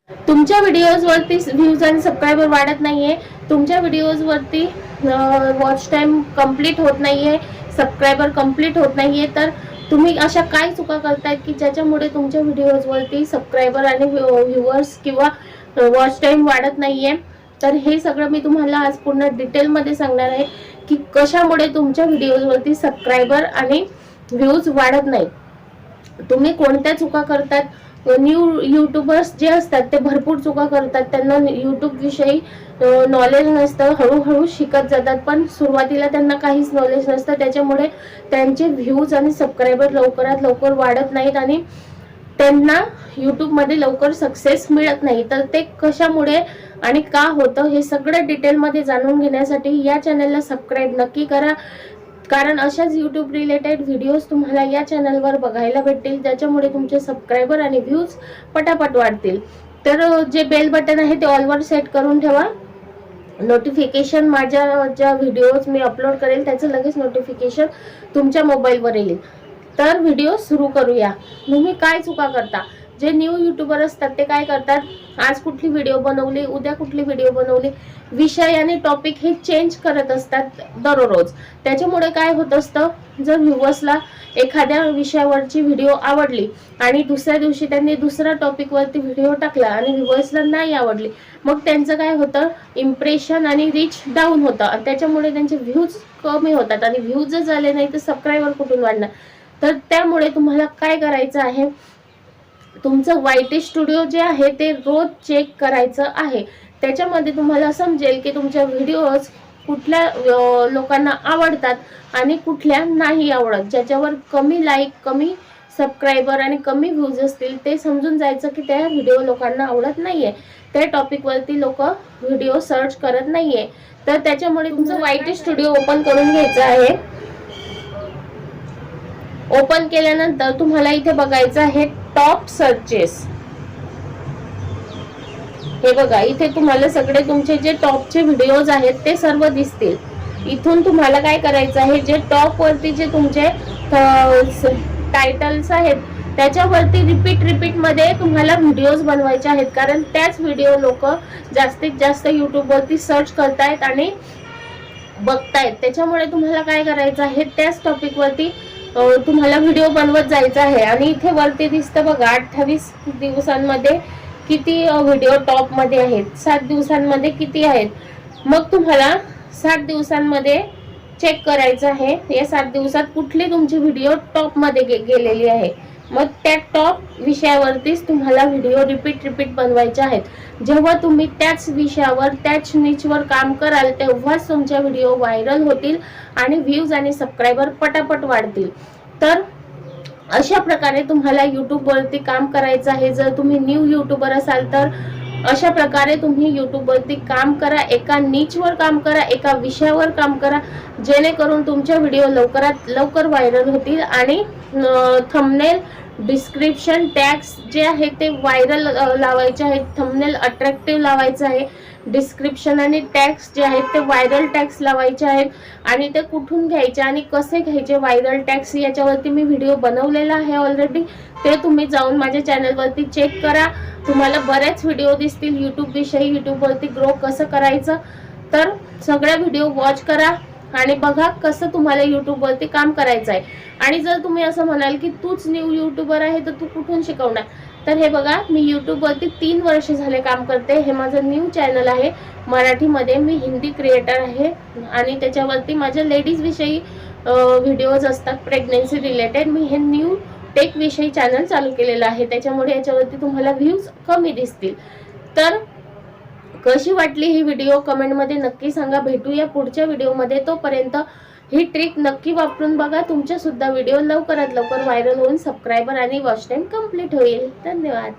तुमच्या व्हिडिओजवरती व्ह्यूज आणि सबस्क्रायबर वाढत नाहीये, तुमच्या व्हिडिओजवरती वॉच टाइम कंप्लीट होत नाहीये, सबस्क्रायबर कंप्लीट होत नाहीये, तर तुम्ही अशा काय चुका करतायत की ज्याच्यामुळे तुमच्या व्हिडिओजवरती सबस्क्रायबर आणि व्ह्यूअर्स किंवा वॉच टाइम वाढत नाहीये? तर हे सगळं मी तुम्हाला आज पूर्ण डिटेलमध्ये सांगणार आहे की कशामुळे तुमच्या व्हिडिओजवरती सबस्क्रायबर आणि व्ह्यूज वाढत नाही, तुम्ही कोणत्या चुका करतात. न्यू यूट्यूबर्स जे असतात ते भरपूर चुका करतात, त्यांना यूट्यूब विषयी नॉलेज नसतं, हळूहळू शिकत जातात, पण सुरुवातीला त्यांना काहीच नॉलेज नसतं, त्याच्यामुळे त्यांचे व्ह्यूज आणि सबस्क्रायबर लवकरात लवकर वाढत नाहीत आणि त्यांना यूट्यूबमध्ये लवकर सक्सेस मिळत नाही. तर ते कशामुळे आणि का होतं हे सगळं डिटेलमध्ये जाणून घेण्यासाठी या चॅनलला सबस्क्राईब नक्की करा, कारण अशाच यूट्यूब रिलेटेड व्हिडिओज तुम्हाला या चॅनलवर बघायला भेटतील, ज्याच्यामुळे तुमचे सबस्क्रायबर आणि व्ह्यूज पटापट वाढतील. तर जे बेल बटन आहे ते ऑलवर सेट करून ठेवा, नोटिफिकेशन माझ्या ज्या व्हिडिओज मी अपलोड करेल त्याचं लगेच नोटिफिकेशन तुमच्या मोबाईलवर येईल. तर व्हिडिओ सुरू करूया. तुम्ही काय चुका करता? जे न्यू यूट्यूबर असतात ते काय करतात, आज कुठली व्हिडिओ बनवली, उद्या कुठली व्हिडिओ बनवली, विषय आणि टॉपिक हे चेंज करत असतात दररोज. त्याच्यामुळे काय होत असतं, जर व्ह्यूअर्सला एखाद्या विषयावरची व्हिडिओ आवडली आणि दुसऱ्या दिवशी त्यांनी दुसऱ्या टॉपिकवरती व्हिडिओ टाकला आणि व्ह्यूअर्सला नाही आवडली, मग त्यांचं काय होतं, इम्प्रेशन आणि रीच डाऊन होतं आणि त्याच्यामुळे त्यांचे व्ह्यूज कमी होतात आणि व्ह्यूज जर झाले नाही तर सबस्क्रायबर कुठून वाढणार. तर त्यामुळे तुम्हाला काय करायचं आहे, तुमचं YT स्टुडिओ जे आहे ते रोज चेक करायचं आहे. त्याच्यामध्ये तुम्हाला समजेल की तुमच्या व्हिडिओज कुठल्या लोकांना आवडतात आणि कुठल्या नाही आवडत. ज्याच्यावर कमी लाईक, कमी सबस्क्रायबर आणि कमी व्ह्यूज असतील ते समजून जायचं की त्या व्हिडिओ लोकांना आवडत नाहीये, त्या टॉपिकवरती लोक व्हिडिओ सर्च करत नाहीये. तर त्याच्यामुळे तुमचं YT स्टुडिओ ओपन करून घ्यायचं आहे. ओपन केल्यानंतर तुम्हाला इथे बघायचं आहे टॉप सर्चेस. हे बघा, इथे तुम्हाला सगळे तुमचे जे टॉपचे व्हिडिओज आहेत ते सर्व दिसतील. इथून तुम्हाला काय करायचं आहे, जे टॉप वरती जे तुमचे टायटल्स आहेत त्याच्यावरती रिपीट मध्ये तुम्हाला व्हिडिओज बनवायचे आहेत, कारण त्याच व्हिडिओ लोक जास्तीत जास्त YouTube वरती सर्च करतायत आणि बघतायत. त्याच्यामुळे तुम्हाला काय करायचं आहे, त्याच टॉपिक वरती तुम्हाला व्हिडिओ बनवत जायचा आहे. आणि इथे वरती दिसतं बघा 28 दिवसांमध्ये किती व्हिडिओ टॉप मध्ये आहेत, 7 दिवसांमध्ये किती आहेत. मग तुम्हाला 7 दिवसांमध्ये चेक करायचं आहे, या 7 दिवसात कुठली तुमची व्हिडिओ टॉप मध्ये गेलेली आहे. मग त्या टॉप विषयावरतीच तुम्हाला व्हिडिओ रिपीट बनवायचे आहेत. जेव्हा तुम्ही त्याच विषयावर, त्याच निचवर काम कराल तेव्हाच तुमच्या व्हिडिओ व्हायरल होतील आणि व्ह्यूज आणि सबस्क्रायबर पटापट वाढतील. तर अशा प्रकारे तुम्हाला YouTube वरती काम करायचं आहे. जर तुम्ही न्यू यूट्यूबर असाल तर अशा प्रकारे तुम्ही YouTube वरती काम करा, एका निचवर काम करा, एका विषयावर काम करा, जेणेकरून तुमच्या व्हिडिओ लवकरात लवकर व्हायरल होतील आणि थंबनेल, डिस्क्रिप्शन, टॅग्स जे आहे ते व्हायरल लावायचे आहेत. थंबनेल अट्रॅक्टिव्ह लावायचं आहे, डिस्क्रिप्शन आणि टॅग्स जे आहेत ते व्हायरल टॅग्स लावायचे आहेत. आणि ते कुठून घ्यायचे आणि कसे घ्यायचे व्हायरल टॅग्स याच्यावरती मी व्हिडिओ बनवलेला आहे ऑलरेडी, ते तुम्ही जाऊन माझ्या चॅनलवरती चेक करा. तुम्हाला बरेच व्हिडिओ दिसतील YouTube विषयी, YouTube वरती ग्रो कसं करायचं. तर सगळ्या व्हिडिओ वॉच करा आणि बघा कसं तुम्हाला YouTube वरती काम करायचं आहे. आणि जर तुम्ही असं म्हणाल की तूच न्यू यूट्यूबर आहे तर तू कुठून शिकवणार, तर हे बघा, मी YouTube वरती 3 वर्ष झाले काम करते. हे माझं न्यू चॅनल आहे मराठीमध्ये, मी हिंदी क्रिएटर आहे आणि त्याच्यावरती माझ्या लेडीज विषयी व्हिडिओज असतात, प्रेग्नन्सी रिलेटेड. मी हे न्यू टेक विषयी चॅनल चालू केलेलं आहे, त्याच्यामुळे याच्यावरती तुम्हाला व्ह्यूज कमी दिसतील. तर कशी वाटली ही व्हिडिओ कमेंटमध्ये नक्की सांगा. भेटूया पुढच्या व्हिडिओमध्ये, तोपर्यंत ही ट्रिक नक्की वापरून बघा. तुमच्या सुद्धा व्हिडिओ लवकरात लवकर व्हायरल होऊन सबस्क्रायबर आणि वॉच टाइम कंप्लीट होईल. धन्यवाद.